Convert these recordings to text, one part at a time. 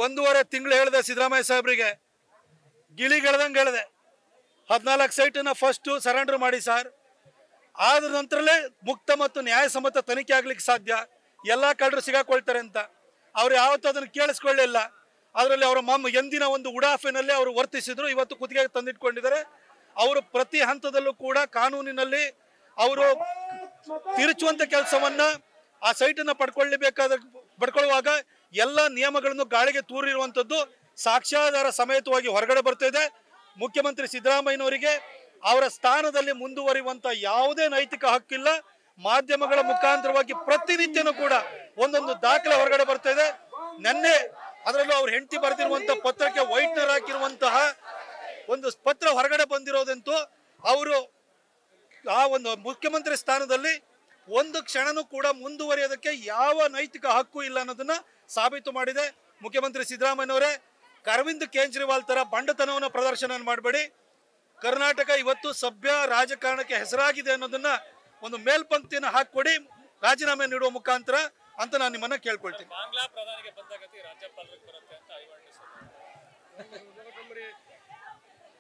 ಒಂದೂವರೆ ತಿಂಗಳು ಹೇಳಿದೆ ಸಿದ್ದರಾಮಯ್ಯ ಸಾಹೇಬ್ರಿಗೆ, ಗಿಳಿಗೆಳ್ದಂಗೆ ಹೇಳಿದೆ 14 ಸೈಟನ್ನ ಫಸ್ಟು ಸರೆಂಡರ್ ಮಾಡಿ ಸರ್, ಆದ ನಂತರಲೇ ಮುಕ್ತ ಮತ್ತು ನ್ಯಾಯಸಮ್ಮತ ತನಿಖೆ ಆಗ್ಲಿಕ್ಕೆ ಸಾಧ್ಯ, ಎಲ್ಲ ಕಳ್ಳರು ಸಿಗಾಕೊಳ್ತಾರೆ ಅಂತ. ಅವ್ರು ಯಾವತ್ತೂ ಅದನ್ನು ಕೇಳಿಸ್ಕೊಳ್ಳಿಲ್ಲ. ಅದರಲ್ಲಿ ಅವರ ಎಂದಿನ ಒಂದು ಉಡಾಫೆನಲ್ಲಿ ಅವರು ವರ್ತಿಸಿದ್ರು. ಇವತ್ತು ಕುತ್ತಿಗೆ ತಂದಿಟ್ಕೊಂಡಿದ್ದಾರೆ. ಅವರು ಪ್ರತಿ ಹಂತದಲ್ಲೂ ಕೂಡ ಕಾನೂನಿನಲ್ಲಿ ಅವರು ತಿರುಚುವಂತ ಕೆಲಸವನ್ನ ಆ ಸೈಟನ್ನು ಪಡ್ಕೊಳ್ಳುವಾಗ ಎಲ್ಲ ನಿಯಮಗಳನ್ನು ಗಾಳಿಗೆ ತೂರಿರುವಂಥದ್ದು ಸಾಕ್ಷ್ಯಾಧಾರ ಸಮೇತವಾಗಿ ಹೊರಗಡೆ ಬರ್ತಿದೆ. ಮುಖ್ಯಮಂತ್ರಿ ಸಿದ್ದರಾಮಯ್ಯನವರಿಗೆ ಅವರ ಸ್ಥಾನದಲ್ಲಿ ಮುಂದುವರಿಯುವಂತ ಯಾವುದೇ ನೈತಿಕ ಹಕ್ಕಿಲ್ಲ. ಮಾಧ್ಯಮಗಳ ಮುಖಾಂತರವಾಗಿ ಪ್ರತಿನಿತ್ಯನೂ ಕೂಡ ಒಂದೊಂದು ದಾಖಲೆ ಹೊರಗಡೆ ಬರ್ತಾ ಇದೆ. ನೆನ್ನೆ ಅದರಲ್ಲೂ ಅವ್ರ ಹೆಂಡತಿ ಬರೆದಿರುವಂತ ಪತ್ರಕ್ಕೆ ವೈಟ್ನರ್ ಹಾಕಿರುವಂತಹ ಒಂದು ಪತ್ರ ಹೊರಗಡೆ ಬಂದಿರೋದಂತೂ ಅವರು ಆ ಒಂದು ಮುಖ್ಯಮಂತ್ರಿ ಸ್ಥಾನದಲ್ಲಿ ಒಂದು ಕ್ಷಣನೂ ಕೂಡ ಮುಂದುವರಿಯೋದಕ್ಕೆ ಯಾವ ನೈತಿಕ ಹಕ್ಕು ಇಲ್ಲ ಅನ್ನೋದನ್ನ ಸಾಬೀತು ಮಾಡಿದೆ. ಮುಖ್ಯಮಂತ್ರಿ ಸಿದ್ದರಾಮಯ್ಯನವರೇ, ಅರವಿಂದ್ ಕೇಜ್ರಿವಾಲ್ ತರ ಬಂಡತನವನ್ನ ಪ್ರದರ್ಶನ ಮಾಡಬೇಡಿ. ಕರ್ನಾಟಕ ಇವತ್ತು ಸಭ್ಯ ರಾಜಕಾರಣಕ್ಕೆ ಹೆಸರಾಗಿದೆ ಅನ್ನೋದನ್ನ ಒಂದು ಮೇಲ್ಪಂಕ್ತಿಯನ್ನು ಹಾಕೊಡಿ ರಾಜೀನಾಮೆ ನೀಡುವ ಮುಖಾಂತರ ಅಂತ ನಾನು ನಿಮ್ಮನ್ನ ಕೇಳ್ಕೊಳ್ತೀನಿ.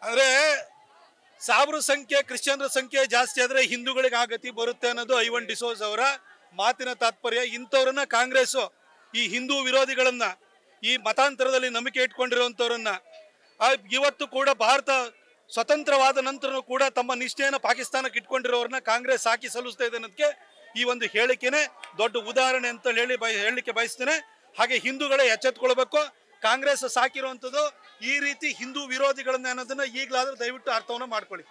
ಅಂದ್ರೆ ಸಾವಿರ ಸಂಖ್ಯೆ ಕ್ರಿಶ್ಚಿಯನ್ರ ಸಂಖ್ಯೆ ಜಾಸ್ತಿ ಆದ್ರೆ ಹಿಂದೂಗಳಿಗೆ ಆ ಗತಿ ಬರುತ್ತೆ ಅನ್ನೋದು ಐವನ್ ಡಿಸೋಜ್ ಅವರ ಮಾತಿನ ತಾತ್ಪರ್ಯ. ಇಂಥವ್ರನ್ನ ಕಾಂಗ್ರೆಸ್ ಈ ಹಿಂದೂ ವಿರೋಧಿಗಳನ್ನ, ಈ ಮತಾಂತರದಲ್ಲಿ ನಂಬಿಕೆ ಇಟ್ಕೊಂಡಿರುವಂತವ್ರನ್ನ, ಇವತ್ತು ಕೂಡ ಭಾರತ ಸ್ವತಂತ್ರವಾದ ನಂತರ ಕೂಡ ತಮ್ಮ ನಿಷ್ಠೆಯನ್ನು ಪಾಕಿಸ್ತಾನಕ್ಕೆ ಇಟ್ಕೊಂಡಿರೋರನ್ನ ಕಾಂಗ್ರೆಸ್ ಸಾಕಿ ಸಲ್ಲಿಸ್ತಾ ಇದೆ ಅನ್ನೋದಕ್ಕೆ ಈ ಒಂದು ಹೇಳಿಕೆನೆ ದೊಡ್ಡ ಉದಾಹರಣೆ ಅಂತ ಹೇಳಲಿಕ್ಕೆ ಬಯಸ್ತೇನೆ. ಹಾಗೆ ಹಿಂದೂಗಳೇ ಎಚ್ಚೆತ್ಕೊಳ್ಬೇಕು. ಕಾಂಗ್ರೆಸ್ ಸಾಕಿರುವಂಥದ್ದು ಈ ರೀತಿ ಹಿಂದೂ ವಿರೋಧಿಗಳನ್ನ ಅನ್ನೋದನ್ನ ಈಗಲಾದ್ರೂ ದಯವಿಟ್ಟು ಅರ್ಥವನ್ನ ಮಾಡ್ಕೊಳ್ಳಿ.